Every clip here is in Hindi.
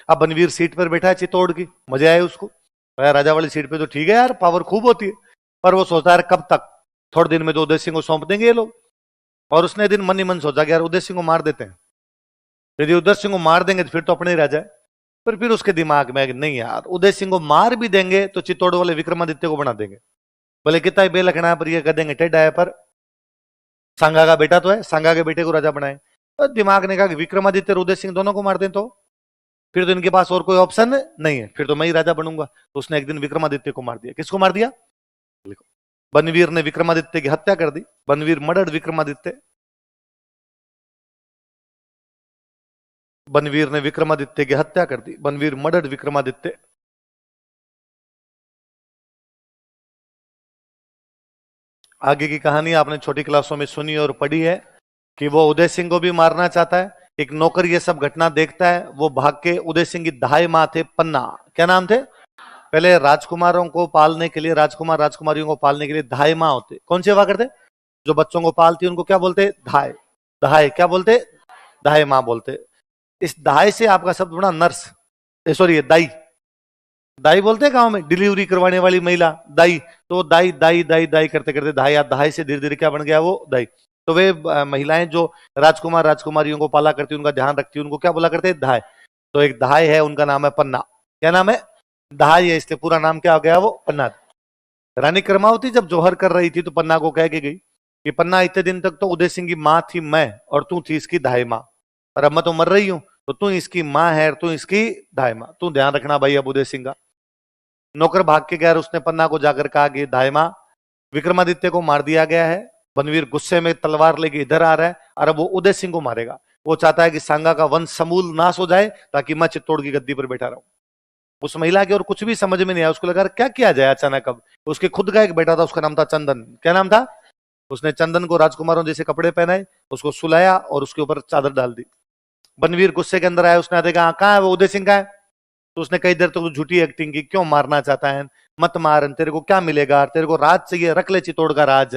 अब बनवीर सीट पर बैठा है चित्तौड़ की, मजे आए उसको, राजा वाली सीट पे तो ठीक है यार, पावर खूब होती है, पर वो सोचता है कब तक, थोड़े दिन में तो उदय सिंह को सौंप देंगे ये लोग। और उसने दिन मन ही मन सोचा कि यार उदय सिंह को मार देते हैं, यदि उदय सिंह को मार देंगे तो फिर तो अपने ही राजा है। पर फिर उसके दिमाग में नहीं यार, उदय सिंह को मार भी देंगे तो चित्तौड़ वाले विक्रमादित्य को बना देंगे, भले कितना ही बेलखना है पर ये कह देंगे टेढ़ा है, पर सांगा का बेटा तो है, सांगा के बेटे को राजा बनाए। तो दिमाग ने कहा कि विक्रमादित्य और उदय सिंह दोनों को मार दें तो फिर तो इनके पास और कोई ऑप्शन नहीं है, फिर तो मैं ही राजा बनूंगा। तो उसने एक दिन विक्रमादित्य को मार दिया। किसको मार दिया? बनवीर ने विक्रमादित्य की हत्या कर दी। बनवीर मर्डर्ड विक्रमादित्य। बनवीर ने विक्रमादित्य की हत्या कर दी। बनवीर मर्डर्ड विक्रमादित्य। आगे की कहानी आपने छोटी क्लासों में सुनी और पढ़ी है कि वो उदय सिंह को भी मारना चाहता है। एक नौकर ये सब घटना देखता है, वो भाग के, उदय सिंह की दाई माँ थे पन्ना, क्या नाम थे? पहले राजकुमारों को पालने के लिए, राजकुमार राजकुमारियों को पालने के लिए धाई माँ होते। कौन से हुआ करते? जो बच्चों को पालती उनको क्या बोलते? धाय। धाय क्या बोलते? धाई माँ बोलते। इस धाय से आपका शब्द बना नर्स, सॉरी दाई। दाई बोलते हैं गांव में, डिलीवरी करवाने वाली महिला दाई। तो दाई दाई दाई दाई करते करते धाई, धाई से धीरे धीरे क्या बन गया वो दाई। तो वे महिलाएं जो राजकुमार राजकुमारियों को पाला करती, उनका ध्यान रखती, उनको क्या बोला करते? धाय। तो एक धाय है, उनका नाम है पन्ना। क्या नाम है? धाय है, इसलिए पूरा नाम क्या हो गया वो? पन्ना। रानी कर्मावती जब जौहर कर रही थी तो पन्ना को कह के गई कि पन्ना, इतने दिन तक तो उदय सिंह की माँ थी मैं, और तू थी इसकी धाय माँ, और अब मैं तो मर रही हूं, तो तू इसकी माँ है और तू इसकी धाय माँ, तू ध्यान रखना भाई अब उदय सिंह का। नौकर भाग के गया, उसने पन्ना को जाकर कहा कि धाय माँ, विक्रमादित्य को मार दिया गया है। बनवीर गुस्से में तलवार लेके इधर आ रहा है और अब वो उदय सिंह को मारेगा। वो चाहता है कि सांगा का वंश समूल नाश हो जाए ताकि मैं चित्तौड़ की गद्दी पर बैठा रहूं। उस महिला के और कुछ भी समझ में नहीं आया, उसको लगा क्या किया जाए अचानक। अब उसके खुद का एक बेटा था, उसका नाम था चंदन। क्या नाम था? उसने चंदन को राजकुमारों जैसे कपड़े पहनाए, उसको सुलाया और उसके ऊपर चादर डाल दी। बनवीर गुस्से के अंदर आया, उसने देखा कहाँ है वो उदय सिंह का है। तो उसने कई देर तक तो झूठी एक्टिंग की, क्यों मारना चाहता है, मत मार, तेरे को क्या मिलेगा, तेरे को राज चाहिए, रख ले चित्तौड़ का राज।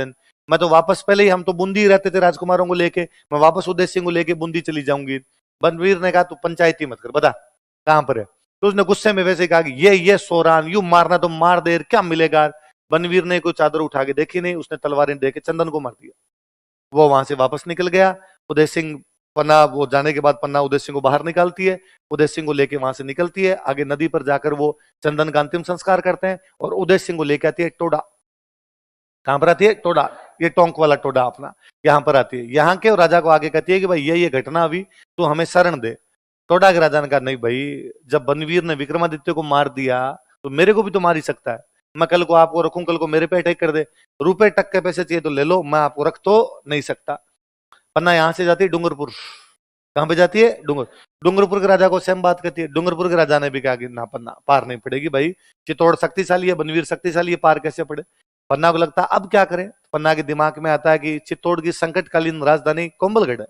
मैं तो वापस, पहले ही हम तो बूंदी रहते थे राजकुमारों को लेके, मैं वापस उदय सिंह को लेके बूंदी चली जाऊंगी। बनवीर ने कहा तू पंचायती मत कर, बता कहां पर है। तो उसने गुस्से में वैसे कहा कि ये सोरान, यू मारना तो मार दे, क्या मिलेगा। बनवीर ने कोई चादर उठा के देखी नहीं, उसने तलवारें दे के चंदन को मार दिया। वो वहां से वापस निकल गया। उदय सिंह, पन्ना वो जाने के बाद पन्ना उदय सिंह को बाहर निकालती है, उदय सिंह को लेके वहां से निकलती है। आगे नदी पर जाकर वो चंदन का अंतिम संस्कार करते हैं और उदय सिंह को लेके आती है टोडा। कहां पर आती है? टोडा। ये टोंक वाला टोडा अपना यहां पर आती है। यहाँ के राजा को आगे कहती है कि भाई ये घटना हुई, तो हमें शरण दे। टोडा के राजा ने कहा नहीं भाई, जब बनवीर ने विक्रमादित्य को मार दिया तो मेरे को भी तो मार ही सकता है। मैं कल को आपको रखूं, कल को मेरे पे अटैक कर दे, रुपए टक के पैसे चाहिए तो ले लो, मैं आपको रख तो नहीं सकता। पन्ना यहां से जाती है डूंगरपुर। कहां पे जाती है? डूंगरपुर के राजा को सेम बात करती है। डूंगरपुर के राजा ने भी कहा कि ना पन्ना, पार नहीं पड़ेगी भाई, चित्तौड़ शक्तिशाली है, बनवीर शक्तिशाली है, पार कैसे पड़े। पन्ना को लगता अब क्या करें। पन्ना के दिमाग में आता है कि चित्तौड़ की संकटकालीन राजधानी कोंबलगढ़ है,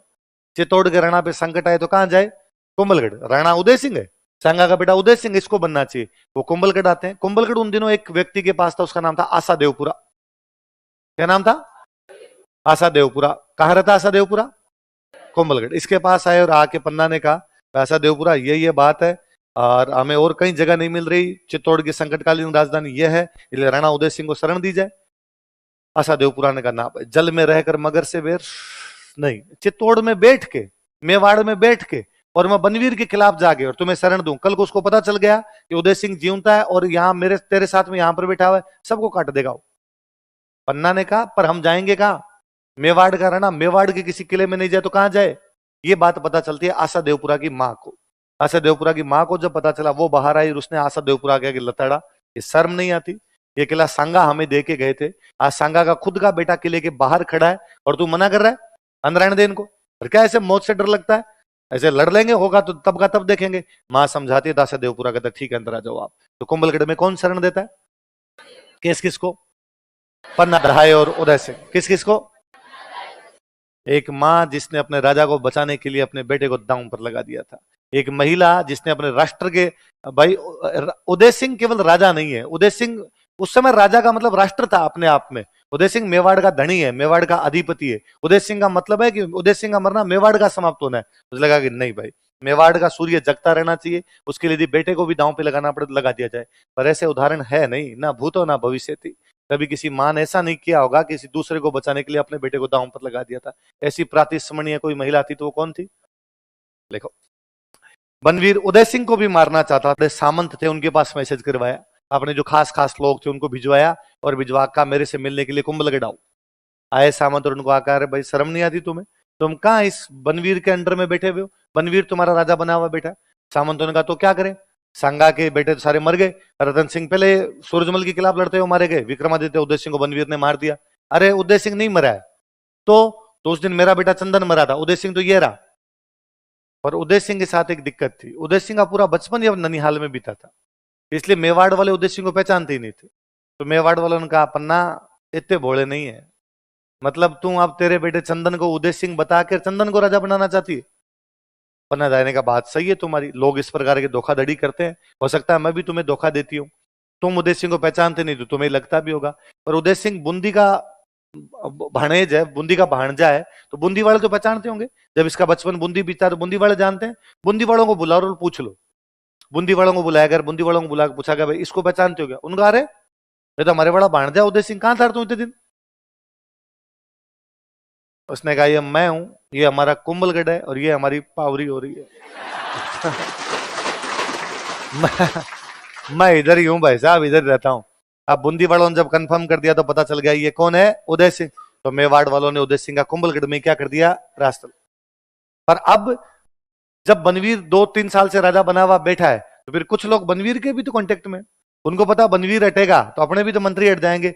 चित्तौड़ के राणा पे संकट आए तो कहां जाए? कोंबलगढ़। राणा उदय सिंह है, सांगा का बेटा उदय सिंह, इसको बनना चाहिए। वो कोंबलगढ़ आते हैं। कोंबलगढ़ उन दिनों एक व्यक्ति के पास था, उसका नाम था आशा देवपुरा। क्या नाम था? आशा देवपुरा। कहां रहता आशा देवपुरा? कोंबलगढ़। इसके पास आए और आके पन्ना ने कहा आशा देवपुरा ये बात है और हमें और कहीं जगह नहीं मिल रही, चित्तौड़ की संकटकालीन राजधानी यह है, इसलिए राणा उदय सिंह को शरण दी जाए। आशा देवपुरा ने कहा ना, जल में रहकर मगर से वेर नहीं, चित्तौड़ में बैठ के, मेवाड़ में बैठ के, और मैं बनवीर के खिलाफ जाके और तुम्हें शरण दूं। कल को उसको पता चल गया कि उदय सिंह जीवता है और यहाँ मेरे तेरे साथ में यहां पर बैठा हुआ है, सबको काट देगा। पन्ना ने कहा पर हम जाएंगे कहां? मेवाड़ का राणा मेवाड़ के किसी किले में नहीं जाए तो कहां जाए। ये बात पता चलती है आशा देवपुरा की माँ को। आशा देवपुरा की माँ को जब पता चला, वो बाहर आई और उसने आशा देवपुरा के लताड़ा, ये शर्म नहीं आती, ये किला सांगा हमें दे के गए थे, आज सांगा का खुद का बेटा किले के बाहर खड़ा है और तू मना कर रहा है अंदर आने दे इनको। और क्या ऐसे मौत से डर लगता है? ऐसे लड़ लेंगे, होगा तो तब का तब देखेंगे। माँ समझाती है, आशा देवपुरा कहता ठीक है अंदर आ जाओ आप। तो कुंभलगढ़ में कौन शरण देता है? किस किसको? पन्ना, धाय और उदय सिंह। किस किसको? एक माँ जिसने अपने राजा को बचाने के लिए अपने बेटे को दांव पर लगा दिया था। एक महिला जिसने अपने राष्ट्र के, भाई उदय सिंह केवल राजा नहीं है, उदय सिंह उस समय राजा का मतलब राष्ट्र था अपने आप में। उदय सिंह मेवाड़ का धनी है, मेवाड़ का अधिपति है। उदय सिंह का मतलब है कि उदय सिंह का मरना मेवाड़ का समाप्त होना है। मुझे लगा कि नहीं भाई, मेवाड़ का सूर्य जगता रहना चाहिए, उसके लिए यदि बेटे को भी दांव पे लगाना पड़े तो लगा दिया जाए। पर ऐसे उदाहरण है नहीं, ना भूतो ना भविष्य थी। कभी किसी मां ने ऐसा नहीं किया होगा, किसी दूसरे को बचाने के लिए अपने बेटे को दांव पर लगा दिया था। ऐसी प्रातिस्मरणीय कोई महिला थी तो वो कौन थी? देखो, बनवीर उदय सिंह को भी मारना चाहता था, सामंत थे, उनके पास मैसेज करवाया, अपने जो खास खास लोग थे उनको भिजवाया और भिजवा का मेरे से मिलने के लिए कुंभलगढ़ आओ। आए सामंत और उनको आकर, भाई शर्म नहीं आती तुम्हें? तुम कहाँ इस बनवीर के अंडर में बैठे हुए हो? बनवीर तुम्हारा राजा बना हुआ बेटा। सामंतों ने कहा तो क्या करें, संगा के बेटे तो सारे मर गए। रतन सिंह पहले सूरजमल के खिलाफ लड़ते हुए मारे गए, विक्रमादित्य उदय सिंह को बनवीर ने मार दिया। अरे उदय सिंह नहीं मरा है तो उस दिन मेरा बेटा चंदन मरा था, उदय सिंह तो ये रहा। पर उदय सिंह के साथ एक दिक्कत थी, उदय सिंह का पूरा बचपन ये ननिहाल में बीता था, इसलिए मेवाड़ वाले उदय सिंह को पहचानते ही नहीं थे। तो मेवाड़ वालों ने कहा, पन्ना इतने भोले नहीं है, मतलब तू अब तेरे बेटे चंदन को उदय सिंह बता कर चंदन को राजा बनाना चाहती है? पन्ना जाने का बात सही है तुम्हारी, लोग इस प्रकार के धोखाधड़ी करते हैं, हो सकता है मैं भी तुम्हें धोखा देती हूँ। तुम उदय सिंह को पहचानते नहीं तो तुम्हें लगता भी होगा, पर उदय सिंह बूंदी का भाणेज है, बूंदी का भांजा है, तो बूंदी वाले तो पहचानते होंगे। जब इसका बचपन बूंदी बीता तो बूंदी वाले जानते हैं। बूंदी वालों को बुलाओ और पूछ लो। बूंदी वालों को बुलाया गया, बूंदी वालों को बुला पूछा गया, भाई इसको पहचानते हो क्या? उनका, अरे ये तो हमारे बड़ा भांजा उदय सिंह, कहां था तू इतने दिन? उसने कहा, ये मैं हूं, ये हमारा कुंभलगढ़ है और ये हमारी पावरी हो रही है। मैं इधर ही हूं भाई साहब, इधर रहता हूं। अब बूंदी वालों ने जब कंफर्म कर दिया तो पता चल गया ये कौन है, उदय सिंह। तो मेवाड़ वालों ने उदय सिंह का कुंभलगढ़ में क्या कर दिया, रास्ता। पर अब जब बनवीर 2-3 साल से राजा बना हुआ बैठा है, तो फिर कुछ लोग बनवीर के भी तो कांटेक्ट में, उनको पता बनवीर हटेगा तो अपने भी तो मंत्री हट जाएंगे।